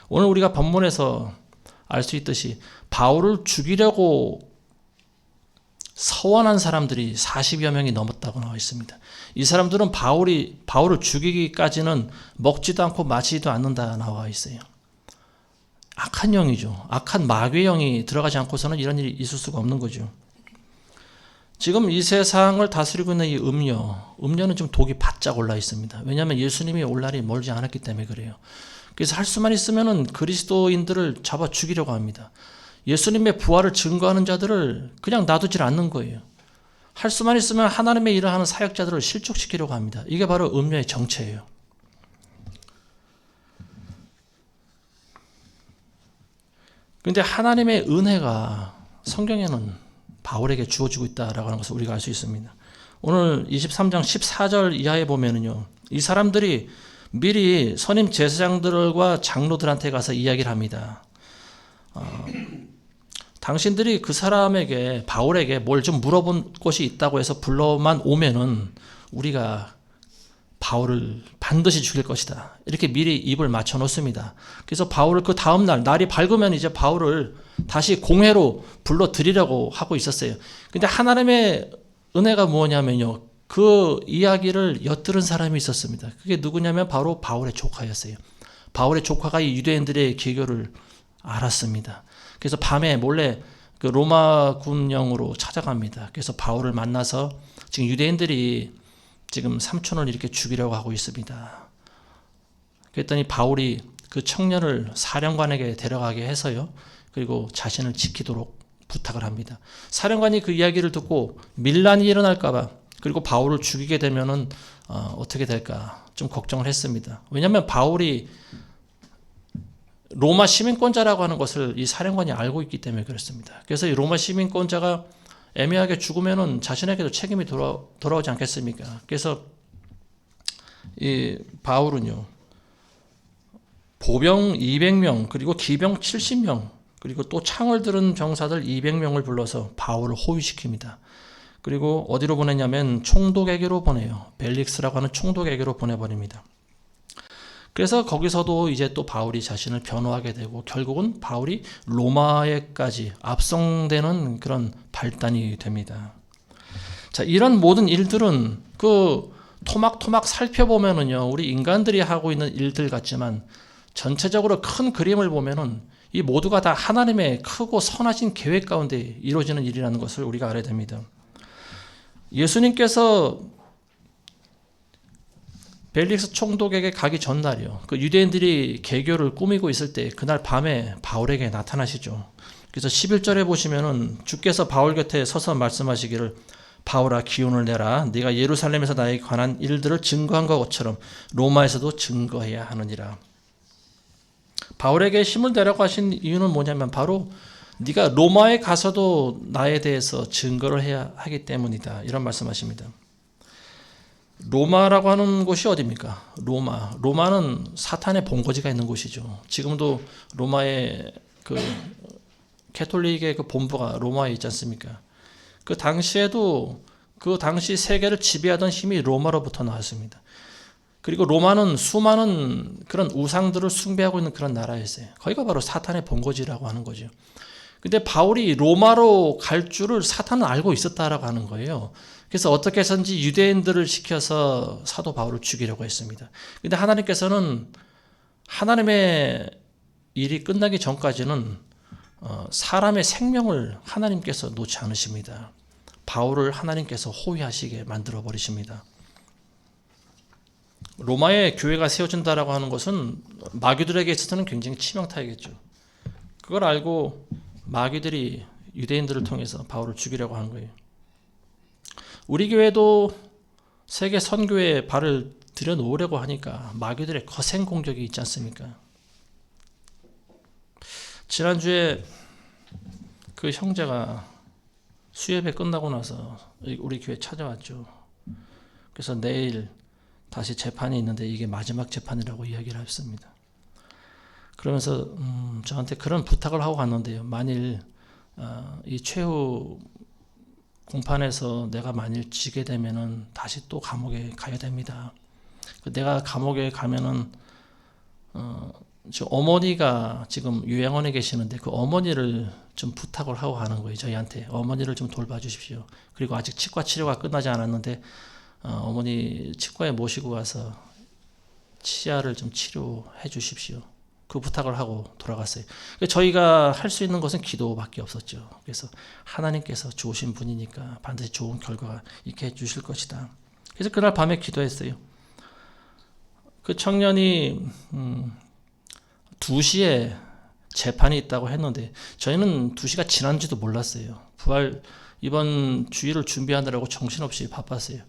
오늘 우리가 본문에서 알 수 있듯이 바울을 죽이려고 서원한 사람들이 40여 명이 넘었다고 나와 있습니다. 이 사람들은 바울을 죽이기까지는 먹지도 않고 마시지도 않는다 나와 있어요. 악한 영이죠. 악한 마귀의 영이 들어가지 않고서는 이런 일이 있을 수가 없는 거죠. 지금 이 세상을 다스리고 있는 이 음녀는 좀 독이 바짝 올라 있습니다. 왜냐하면 예수님이 올 날이 멀지 않았기 때문에 그래요. 그래서 할 수만 있으면은 그리스도인들을 잡아 죽이려고 합니다. 예수님의 부활을 증거하는 자들을 그냥 놔두질 않는 거예요. 할 수만 있으면 하나님의 일을 하는 사역자들을 실족시키려고 합니다. 이게 바로 음녀의 정체예요. 그런데 하나님의 은혜가 성경에는 바울에게 주어지고 있다라고 하는 것을 우리가 알 수 있습니다. 오늘 23장 14절 이하에 보면은요, 이 사람들이 미리 선임 제사장들과 장로들한테 가서 이야기를 합니다. 당신들이 그 사람에게 바울에게 뭘 좀 물어본 것이 있다고 해서 불러만 오면은 우리가 바울을 반드시 죽일 것이다. 이렇게 미리 입을 맞춰 놓습니다. 그래서 바울을 그 다음 날이 밝으면 이제 바울을 다시 공회로 불러 드리려고 하고 있었어요. 근데 하나님의 은혜가 뭐냐면요, 그 이야기를 엿들은 사람이 있었습니다. 그게 누구냐면 바로 바울의 조카였어요. 바울의 조카가 이 유대인들의 계교를 알았습니다. 그래서 밤에 몰래 그 로마 군령으로 찾아갑니다. 그래서 바울을 만나서 지금 유대인들이 지금 삼촌을 이렇게 죽이려고 하고 있습니다. 그랬더니 바울이 그 청년을 사령관에게 데려가게 해서요, 그리고 자신을 지키도록 부탁을 합니다. 사령관이 그 이야기를 듣고 밀란이 일어날까봐, 그리고 바울을 죽이게 되면은 어떻게 될까 좀 걱정을 했습니다. 왜냐하면 바울이 로마 시민권자라고 하는 것을 이 사령관이 알고 있기 때문에 그렇습니다. 그래서 이 로마 시민권자가 애매하게 죽으면은 자신에게도 책임이 돌아오지 않겠습니까? 그래서 이 바울은요, 보병 200명 그리고 기병 70명 그리고 또 창을 들은 병사들 200명을 불러서 바울을 호위시킵니다. 그리고 어디로 보내냐면 총독에게로 보내요. 벨릭스라고 하는 총독에게로 보내버립니다. 그래서 거기서도 이제 또 바울이 자신을 변호하게 되고 결국은 바울이 로마에까지 압송되는 그런 발단이 됩니다. 자, 이런 모든 일들은 그 토막토막 살펴보면은요, 우리 인간들이 하고 있는 일들 같지만 전체적으로 큰 그림을 보면은 이 모두가 다 하나님의 크고 선하신 계획 가운데 이루어지는 일이라는 것을 우리가 알아야 됩니다. 예수님께서 벨릭스 총독에게 가기 전날이요, 그 유대인들이 개교를 꾸미고 있을 때 그날 밤에 바울에게 나타나시죠. 그래서 11절에 보시면은 주께서 바울 곁에 서서 말씀하시기를, 바울아 기운을 내라. 네가 예루살렘에서 나에게 관한 일들을 증거한 것처럼 로마에서도 증거해야 하느니라. 바울에게 힘을 내라고 하신 이유는 뭐냐면 바로 네가 로마에 가서도 나에 대해서 증거를 해야 하기 때문이다. 이런 말씀하십니다. 로마라고 하는 곳이 어디입니까? 로마는 사탄의 본거지가 있는 곳이죠. 지금도 로마의 그 캐톨릭의 그 본부가 로마에 있지 않습니까? 그 당시에도 그 당시 세계를 지배하던 힘이 로마로부터 나왔습니다. 그리고 로마는 수많은 그런 우상들을 숭배하고 있는 그런 나라였어요. 거기가 바로 사탄의 본거지라고 하는 거죠. 근데 바울이 로마로 갈 줄을 사탄은 알고 있었다라고 하는 거예요. 그래서 어떻게 해서든지 유대인들을 시켜서 사도 바울을 죽이려고 했습니다. 근데 하나님께서는 하나님의 일이 끝나기 전까지는 사람의 생명을 하나님께서 놓지 않으십니다. 바울을 하나님께서 호위하시게 만들어 버리십니다. 로마의 교회가 세워진다라고 하는 것은 마귀들에게 있어서는 굉장히 치명타이겠죠. 그걸 알고 마귀들이 유대인들을 통해서 바울을 죽이려고 하는 거예요. 우리 교회도 세계 선교에 발을 들여놓으려고 하니까 마귀들의 거센 공격이 있지 않습니까? 지난주에 그 형제가 수예배 끝나고 나서 우리 교회 찾아왔죠. 그래서 내일 다시 재판이 있는데 이게 마지막 재판이라고 이야기를 했습니다. 그러면서 저한테 그런 부탁을 하고 갔는데요. 만일 이 최후 공판에서 내가 만일 지게 되면은 다시 또 감옥에 가야 됩니다. 내가 감옥에 가면은 어머니가 지금 요양원에 계시는데 그 어머니를 좀 부탁을 하고 가는 거예요. 저희한테 어머니를 좀 돌봐주십시오. 그리고 아직 치과 치료가 끝나지 않았는데 어머니 치과에 모시고 가서 치아를 좀 치료해 주십시오. 그 부탁을 하고 돌아갔어요. 저희가 할 수 있는 것은 기도밖에 없었죠. 그래서 하나님께서 좋으신 분이니까 반드시 좋은 결과가 있게 해주실 것이다. 그래서 그날 밤에 기도했어요. 그 청년이 2시에 재판이 있다고 했는데 저희는 2시가 지난지도 몰랐어요. 부활 이번 주일을 준비하느라고 정신없이 바빴어요.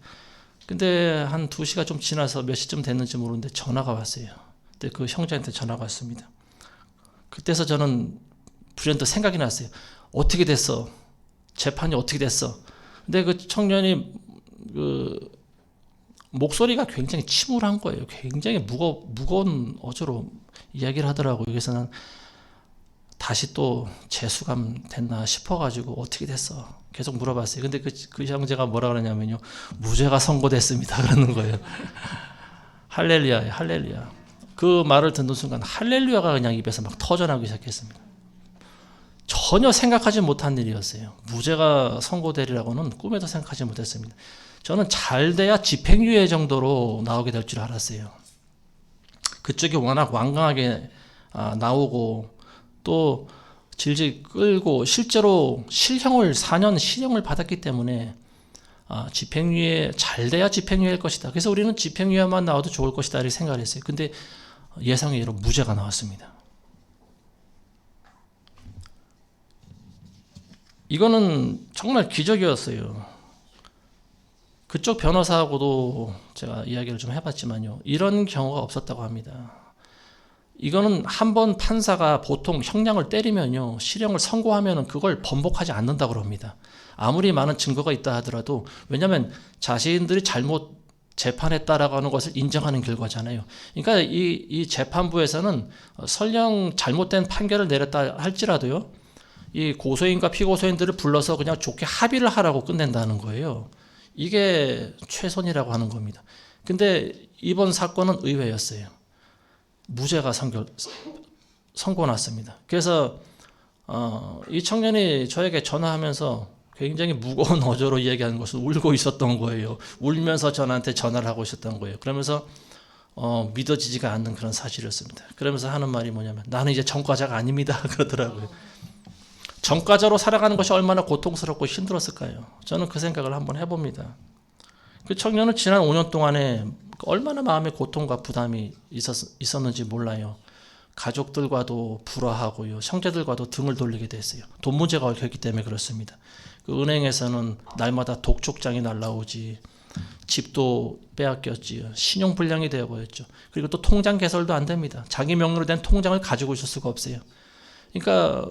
근데 한 2시가 좀 지나서 몇 시쯤 됐는지 모르는데 전화가 왔어요. 그때 그 형제한테 전화가 왔습니다. 그때서 저는 불현듯 생각이 났어요. 어떻게 됐어? 재판이 어떻게 됐어? 근데 그 청년이 그 목소리가 굉장히 침울한 거예요. 굉장히 무거운 어조로 이야기를 하더라고요. 그래서 난 다시 또 재수감 됐나 싶어가지고 어떻게 됐어? 계속 물어봤어요. 근데 그 형제가 뭐라 그러냐면요. 무죄가 선고됐습니다. 그러는 거예요. 할렐루야예요. 할렐루야. 그 말을 듣는 순간 할렐루야가 그냥 입에서 막 터져나오기 시작했습니다. 전혀 생각하지 못한 일이었어요. 무죄가 선고되리라고는 꿈에도 생각하지 못했습니다. 저는 잘 돼야 집행유예 정도로 나오게 될 줄 알았어요. 그쪽이 워낙 완강하게 나오고 또 질질 끌고 실제로 실형을 4년 실형을 받았기 때문에 집행유예 잘 돼야 집행유예일 것이다. 그래서 우리는 집행유예만 나와도 좋을 것이다 이렇게 생각을 했어요. 근데 예상외로 무죄가 나왔습니다. 이거는 정말 기적이었어요. 그쪽 변호사하고도 제가 이야기를 좀 해봤지만요. 이런 경우가 없었다고 합니다. 이거는 한번 판사가 보통 형량을 때리면요. 실형을 선고하면 그걸 번복하지 않는다고 합니다. 아무리 많은 증거가 있다 하더라도 왜냐하면 자신들이 잘못 재판했다라고 하는 것을 인정하는 결과잖아요. 그러니까 이 재판부에서는 설령 잘못된 판결을 내렸다 할지라도요. 이 고소인과 피고소인들을 불러서 그냥 좋게 합의를 하라고 끝낸다는 거예요. 이게 최선이라고 하는 겁니다. 근데 이번 사건은 의외였어요. 무죄가 선고났습니다. 그래서 이 청년이 저에게 전화하면서 굉장히 무거운 어조로 이야기하는 것을 울고 있었던 거예요. 울면서 저한테 전화를 하고 있었던 거예요. 그러면서 믿어지지가 않는 그런 사실이었습니다. 그러면서 하는 말이 뭐냐면 나는 이제 전과자가 아닙니다. 그러더라고요. 전과자로 살아가는 것이 얼마나 고통스럽고 힘들었을까요? 저는 그 생각을 한번 해봅니다. 그 청년은 지난 5년 동안에 얼마나 마음의 고통과 부담이 있었는지 몰라요. 가족들과도 불화하고요. 형제들과도 등을 돌리게 됐어요. 돈 문제가 얽혔기 때문에 그렇습니다. 그 은행에서는 날마다 독촉장이 날라오지. 집도 빼앗겼지요. 신용불량이 되어버렸죠. 그리고 또 통장 개설도 안 됩니다. 자기 명의로 된 통장을 가지고 있을 수가 없어요. 그러니까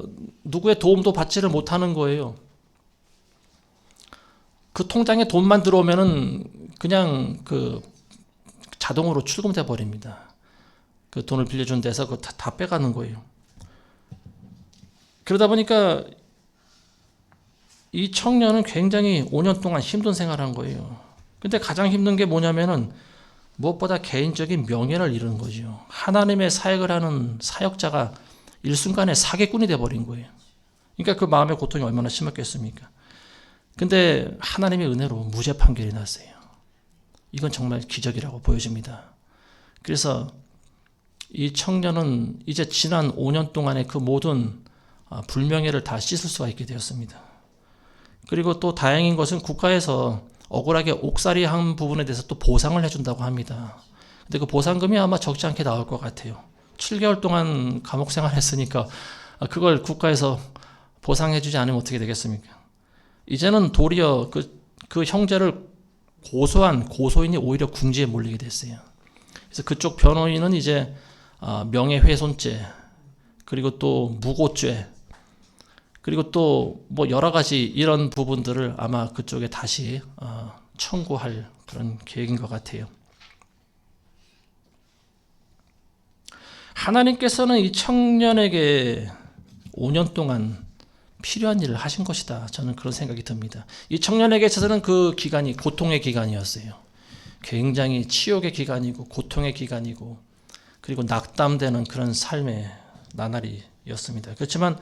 누구의 도움도 받지를 못하는 거예요. 그 통장에 돈만 들어오면은 그냥 그 자동으로 출금돼 버립니다. 그 돈을 빌려준 데서 그거 다 빼가는 거예요. 그러다 보니까 이 청년은 굉장히 5년 동안 힘든 생활을 한 거예요. 근데 가장 힘든 게 뭐냐면은 무엇보다 개인적인 명예를 잃은 거죠. 하나님의 사역을 하는 사역자가 일순간에 사기꾼이 돼버린 거예요. 그러니까 그 마음의 고통이 얼마나 심했겠습니까? 근데 하나님의 은혜로 무죄 판결이 났어요. 이건 정말 기적이라고 보여집니다. 그래서 이 청년은 이제 지난 5년 동안의 그 모든 불명예를 다 씻을 수가 있게 되었습니다. 그리고 또 다행인 것은 국가에서 억울하게 옥살이 한 부분에 대해서 또 보상을 해준다고 합니다. 근데 그 보상금이 아마 적지 않게 나올 것 같아요. 7개월 동안 감옥 생활했으니까 그걸 국가에서 보상해주지 않으면 어떻게 되겠습니까? 이제는 도리어 그 형제를 고소한 고소인이 오히려 궁지에 몰리게 됐어요. 그래서 그쪽 변호인은 이제 명예훼손죄, 그리고 또 무고죄, 그리고 또 뭐 여러 가지 이런 부분들을 아마 그쪽에 다시 청구할 그런 계획인 것 같아요. 하나님께서는 이 청년에게 5년 동안 필요한 일을 하신 것이다. 저는 그런 생각이 듭니다. 이 청년에게 있어서는 그 기간이 고통의 기간이었어요. 굉장히 치욕의 기간이고 고통의 기간이고 그리고 낙담되는 그런 삶의 나날이었습니다. 그렇지만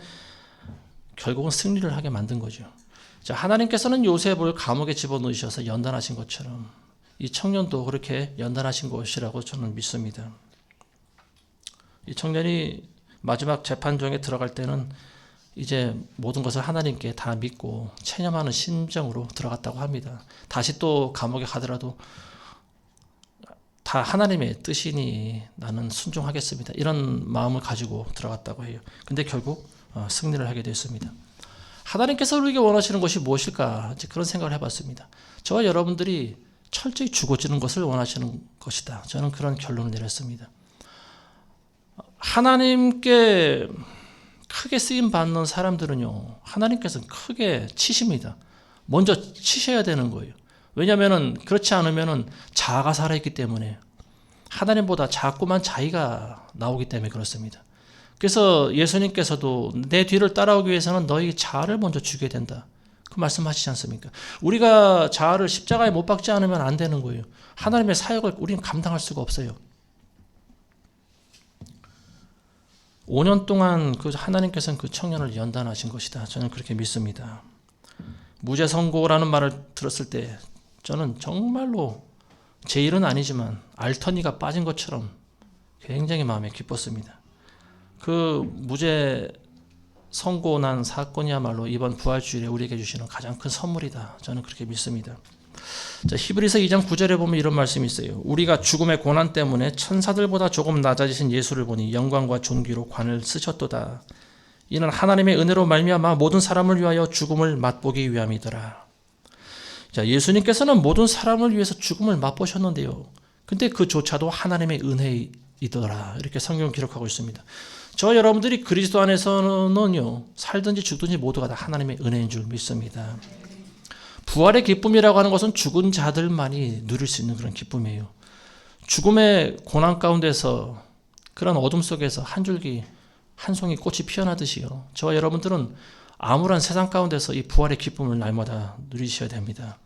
결국은 승리를 하게 만든 거죠. 자, 하나님께서는 요셉을 감옥에 집어넣으셔서 연단하신 것처럼 이 청년도 그렇게 연단하신 것이라고 저는 믿습니다. 이 청년이 마지막 재판정에 들어갈 때는 이제 모든 것을 하나님께 다 믿고 체념하는 심정으로 들어갔다고 합니다. 다시 또 감옥에 가더라도 다 하나님의 뜻이니 나는 순종하겠습니다. 이런 마음을 가지고 들어갔다고 해요. 근데 결국 승리를 하게 됐습니다. 하나님께서 우리에게 원하시는 것이 무엇일까? 그런 생각을 해봤습니다. 저와 여러분들이 철저히 죽어지는 것을 원하시는 것이다. 저는 그런 결론을 내렸습니다. 하나님께 크게 쓰임 받는 사람들은요, 하나님께서는 크게 치십니다. 먼저 치셔야 되는 거예요. 왜냐하면 그렇지 않으면 자아가 살아있기 때문에 하나님보다 자꾸만 자기가 나오기 때문에 그렇습니다. 그래서 예수님께서도 내 뒤를 따라오기 위해서는 너희 자아를 먼저 죽여야 된다. 그 말씀하시지 않습니까? 우리가 자아를 십자가에 못 박지 않으면 안 되는 거예요. 하나님의 사역을 우리는 감당할 수가 없어요. 5년 동안 그 하나님께서는 그 청년을 연단하신 것이다. 저는 그렇게 믿습니다. 무죄 선고라는 말을 들었을 때 저는 정말로 제 일은 아니지만 알터니가 빠진 것처럼 굉장히 마음에 기뻤습니다. 그 무죄 선고 난 사건이야말로 이번 부활주일에 우리에게 주시는 가장 큰 선물이다. 저는 그렇게 믿습니다. 자, 히브리서 2장 9절에 보면 이런 말씀이 있어요. 우리가 죽음의 고난 때문에 천사들보다 조금 낮아지신 예수를 보니 영광과 존귀로 관을 쓰셨도다. 이는 하나님의 은혜로 말미암아 모든 사람을 위하여 죽음을 맛보기 위함이더라. 자, 예수님께서는 모든 사람을 위해서 죽음을 맛보셨는데요. 근데 그조차도 하나님의 은혜이더라. 이렇게 성경 기록하고 있습니다. 저 여러분들이 그리스도 안에서는요, 살든지 죽든지 모두가 다 하나님의 은혜인 줄 믿습니다. 부활의 기쁨이라고 하는 것은 죽은 자들만이 누릴 수 있는 그런 기쁨이에요. 죽음의 고난 가운데서 그런 어둠 속에서 한 줄기 한 송이 꽃이 피어나듯이요. 저와 여러분들은 암울한 세상 가운데서 이 부활의 기쁨을 날마다 누리셔야 됩니다.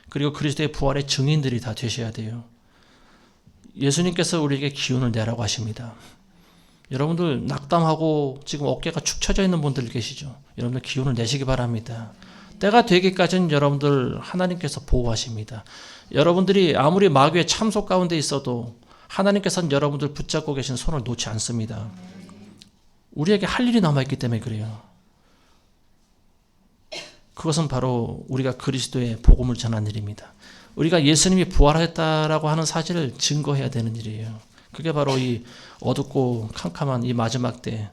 그리고 그리스도의 부활의 증인들이 다 되셔야 돼요. 예수님께서 우리에게 기운을 내라고 하십니다. 여러분들 낙담하고 지금 어깨가 축 처져 있는 분들 계시죠? 여러분들 기운을 내시기 바랍니다. 때가 되기까지는 여러분들 하나님께서 보호하십니다. 여러분들이 아무리 마귀의 참속 가운데 있어도 하나님께서는 여러분들 붙잡고 계신 손을 놓지 않습니다. 우리에게 할 일이 남아있기 때문에 그래요. 그것은 바로 우리가 그리스도의 복음을 전하는 일입니다. 우리가 예수님이 부활했다라고 하는 사실을 증거해야 되는 일이에요. 그게 바로 이 어둡고 캄캄한 이 마지막 때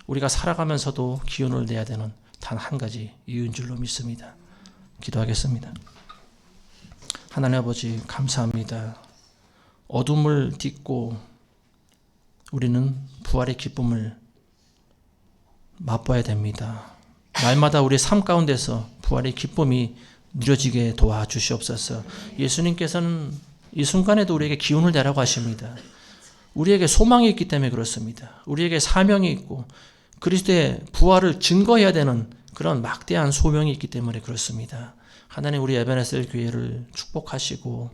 우리가 살아가면서도 기운을 내야 되는 단 한 가지 이유인 줄로 믿습니다. 기도하겠습니다. 하나님 아버지 감사합니다. 어둠을 딛고 우리는 부활의 기쁨을 맛봐야 됩니다. 날마다 우리의 삶 가운데서 부활의 기쁨이 누려지게 도와주시옵소서. 예수님께서는 이 순간에도 우리에게 기운을 내라고 하십니다. 우리에게 소망이 있기 때문에 그렇습니다. 우리에게 사명이 있고 그리스도의 부활을 증거해야 되는 그런 막대한 소명이 있기 때문에 그렇습니다. 하나님 우리 에베네셀 교회를 축복하시고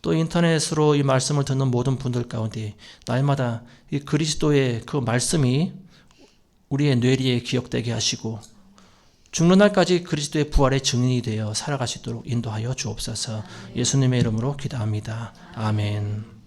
또 인터넷으로 이 말씀을 듣는 모든 분들 가운데 날마다 이 그리스도의 그 말씀이 우리의 뇌리에 기억되게 하시고 죽는 날까지 그리스도의 부활의 증인이 되어 살아갈 수 있도록 인도하여 주옵소서. 예수님의 이름으로 기도합니다. 아멘.